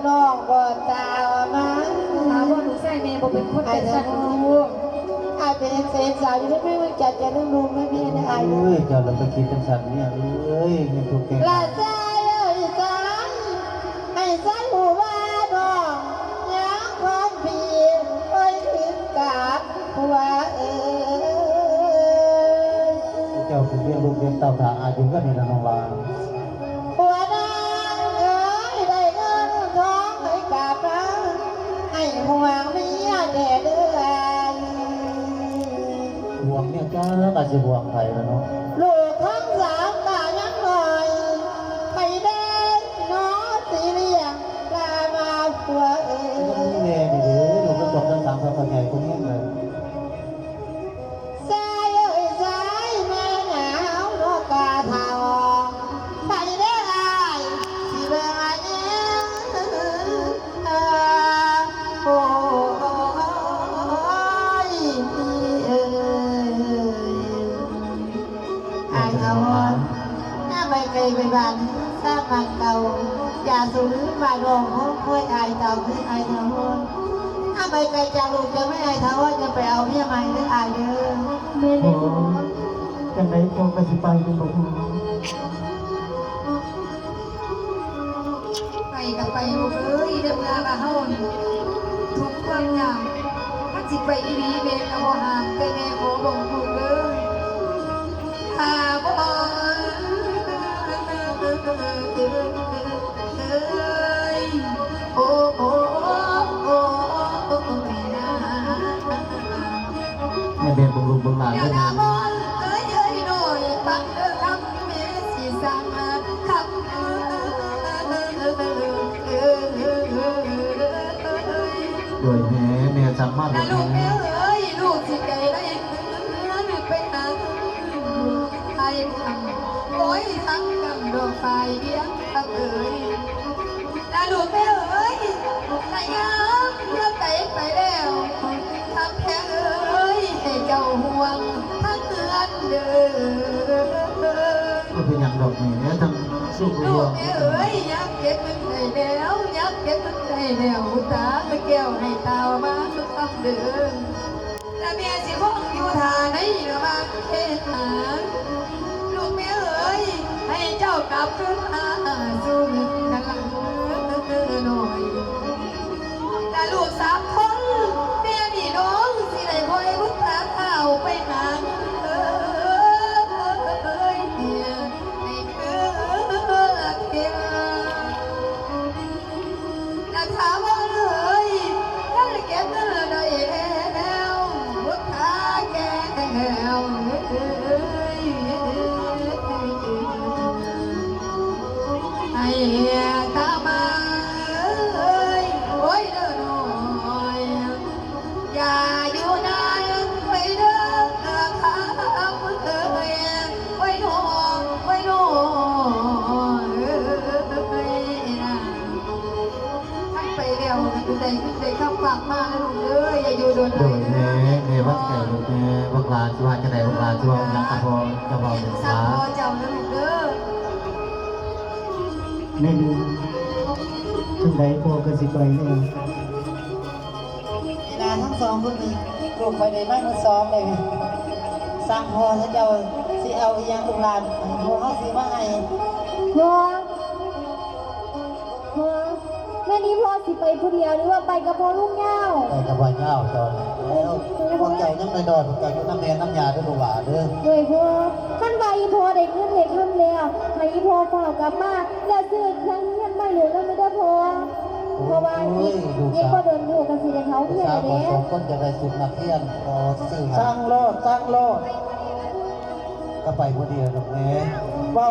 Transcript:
น้องบ่ตามาถามว่าลูกชายแม่บ่เป็นคนเป็นสัตว์ลูกไอ้เป็นเศษสาวอยู่ไม่ไม่จัดจะลืมลุงไม่พี่นะไอ้เอ้ยเจ้าเราไปคิดจังสันเนี่ยเอ้ยยังถูกแกงละใจเอ้ยจังให้ฉันหูว่าน้องยังคนพี่เอ้ยถึงกับหัวเจ้าเป็นเรื่องลูกเลี้ยงเต่าถาอายุก็นี่ละน้องลาหัวนางเอ้ยได้เงินทองให้กับเราให้ห่วงเมียแด่เดือนห่วงเนี่ยจ้าอาจจะห่วงใครแล้วเนาะลูกทั้งสามตายังหน่อยไปเดินน้อสีเลียงลามาผัวนี่แน่นี่เด้อลูกก็จบทั้งสามพระใหญ่คนนี้เลยสายเอ้ยสายแม่หนาวโลกาเทาไปเด้อไอ้สิเบิ่งอันนี้โอ้ยเอ้ยไอ้เอาหน้าใบไก่ไปบ้านสร้างบ้านเก่าอย่าสูญมาดองห้องค่อยไอ้เต่าขึ้นไอ้เต่าห้องถ้าใบไก่จากลูกจะไม่ไอ้เท่าว่าจะไปเอาเมียใหม่หรือไอ้เด้อแม่ได้ยินจังไหนโตก็สิไปเป็นบ่ฮู้ไปกับไปลูกเอ้ยเดิมนาละเฮาทุกความยากถ้าสิไปอีหลีแม่ก็บ่ห้ามแต่แม่ขอบอกลูกเด้อถ้าบ่เอ้ยโอ้โอ้โอ้แม่นะ แม่เบนบุรุษบุญหลาน เดี๋ยวเด้อ นะบอลเอ้ยเอ้ยหน่อยปักเด้อคำแม่สิสั่งคำโดยแม่สามารถ นะลูกแม่เอ้ยลูกสิใจได้ไปหาไอ้ทำโอ้ยทั้งกำดอกไฟเลี้ยงทั้งเอ้ยนะลูกแม่เอ้ยนายงามเมื่อใจไปแล้วทำแค่เอ้ยให้เจ้าห่วงทั้งเงินเด้อก็เป็นอย่างดอกนี่เนี่ยทั้งสู้กับ ลู ห่ว ก ง แม่เอ้ยยักเก็บมันได้แล้วยักเก็บมันได้แล้วตาตะแก้วให้ตามาทุกคำเดินแล้วแม่สิคงอยู่ทางไหนระบางเทหาลูกแม่เอ้ยให้เจ้ากลับขึ้นมาสู่กันหลังหน่อยแต่ลูกสามคนแม่นี่น้องสิได้คอยพุทธาข้าวไปหาเอ้ยเนี่ยให้เกิดเกี่ยวนะถามว่าเลยถ้าเก็บเงินได้แล้วพุทธาแก่แล้วไอ้ตามาเอ้ยโอ้ยเด้อหน่อยอย่าอยู่นานไปเด้อข้าเอ้ยโอ้ยหน่อยโอ้ยหน่อยนะท่านไปเร็วคุณใจคุณใจข้ามฝากมาแล้วลูกเอ้ยอย่าอยู่โดน โดยแม่วัดแก่ลูกแม่วัดลาที่ว่าจะไหนวัดลาที่ว่ายังกระพอจะเบาหนึ่ง สา ฟ้าม พ่อเจ้านะลูกเด้อ ในนี้จังไหนพอก็สิไปเนี่ย เวลาทั้งสองคนนี้ลูกไปได้มากทั้งสองเลยสร้างพ่อถ้าเจ้าสิเอาอีหยังลูกหลานพ่อเขาสิว่าไง พ่อแม่นี้พ่อสิไปผู้เดียวหรือว่าไปกับพ่อลูกเงา ไปกับวันเงาตอนแล้วพวกเจ้ายังไม่ดอนพวกเจ้าอยู่น้ำแม่น้ำยาด้วยลูกหลานเด้อ โดยพ่อขั้นใบพ่อได้ขึ้นเด็กขึ้นแล้วให้พ่อเฝ้ากลับมาแล้วซื้อเครื่องเงินไม่เหลือแล้วไม่ได้พ่อเพราะว่ายิ่งก็โดนอยู่กับสิเด็กเขาเพี้ยน สาว เลย สองคนจะได้สุดนักเที่ยนพอซื้อ สร้างโลดก็ไปพอดีกับแม่ เว้า